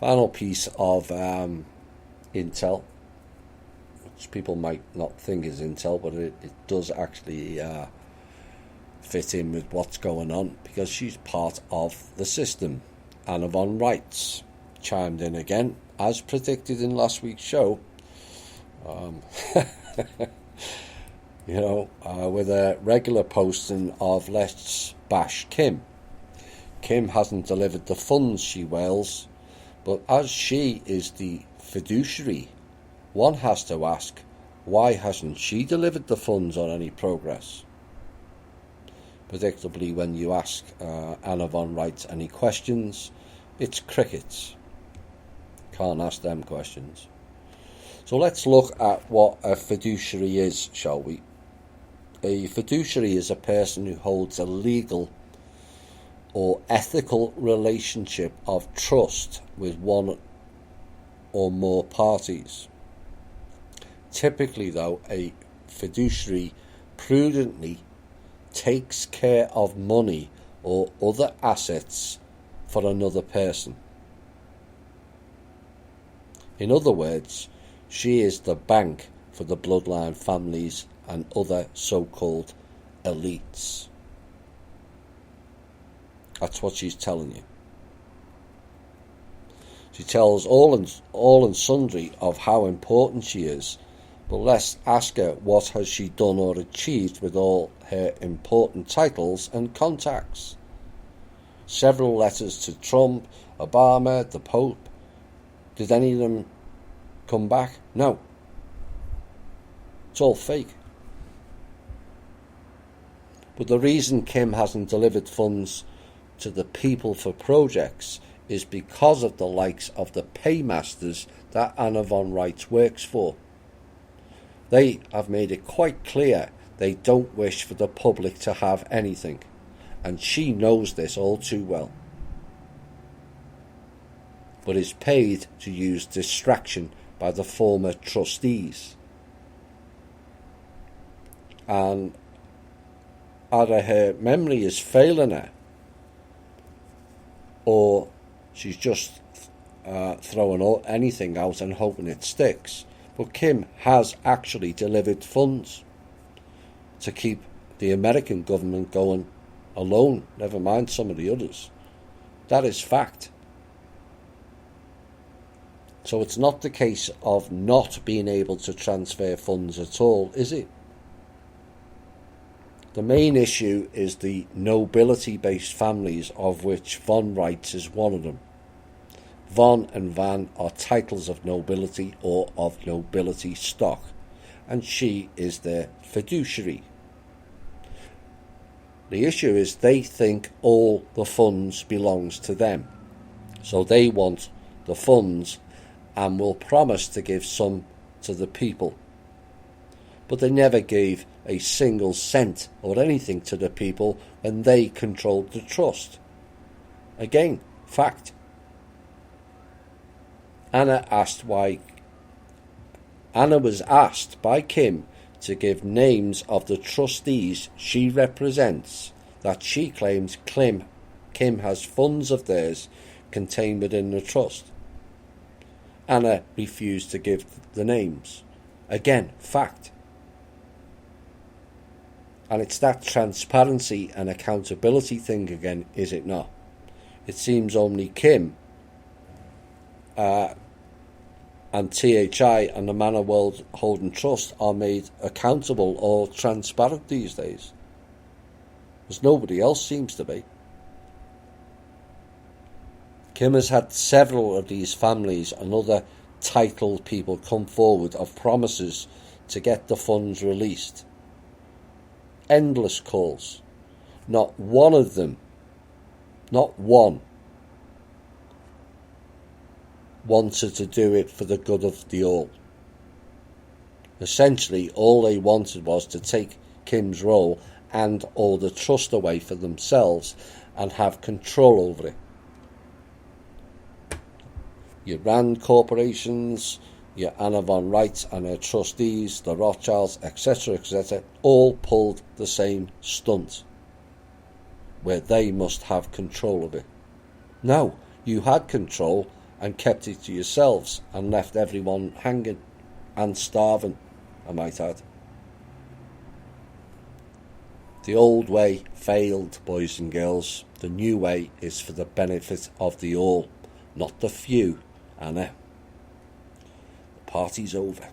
Final piece of intel, which people might not think is intel, but it does actually fit in with what's going on, because she's part of the system. Anna von Reitz chimed in again, as predicted in last week's show, with a regular posting of "Let's bash Kim." Kim hasn't delivered the funds, she wails, but as she is the fiduciary, one has to ask, why hasn't she delivered the funds or any progress? Predictably, when you ask Anna von Reitz any questions, it's crickets. Can't ask them questions. So let's look at what a fiduciary is, shall we? A fiduciary is a person who holds a legal or ethical relationship of trust with one or more parties. Typically, though, a fiduciary prudently takes care of money or other assets for another person. In other words, she is the bank for the bloodline families and other so-called elites. That's what she's telling you. She tells all and sundry of how important she is, but let's ask her, what has she done or achieved with all her important titles and contacts? Several letters to Trump, Obama, the Pope. Did any of them come back? No. It's all fake. But the reason Kim hasn't delivered funds to the people for projects is because of the likes of the paymasters that Anna von Reitz works for. They have made it quite clear they don't wish for the public to have anything, and she knows this all too well, but is paid to use distraction by the former trustees. And either her memory is failing her, or she's just throwing anything out and hoping it sticks. But Kim has actually delivered funds to keep the American government going alone, never mind some of the others. That is fact. So it's not the case of not being able to transfer funds at all, is it? The main issue is the nobility-based families, of which von Reitz is one of them. Von and Van are titles of nobility or of nobility stock, and she is their fiduciary. The issue is they think all the funds belongs to them, so they want the funds and will promise to give some to the people. But they never gave a single cent or anything to the people when they controlled the trust. Again, fact. Anna was asked by Kim to give names of the trustees she represents that she claims Kim has funds of theirs contained within the trust. Anna refused to give the names. Again, fact. And it's that transparency and accountability thing again, is it not? It seems only Kim and THI and the Manor World Holding Trust are made accountable or transparent these days. Because nobody else seems to be. Kim has had several of these families and other titled people come forward of promises to get the funds released. Endless calls. Not one of them, not one, wanted to do it for the good of the all. Essentially, all they wanted was to take Kim's role and all the trust away for themselves and have control over it. Your Rand corporations, your Anna von Reitz and her trustees, the Rothschilds, etc., all pulled the same stunt, where they must have control of it. No, you had control and kept it to yourselves and left everyone hanging and starving, I might add. The old way failed, boys and girls. The new way is for the benefit of the all, not the few, Anna. The party's over.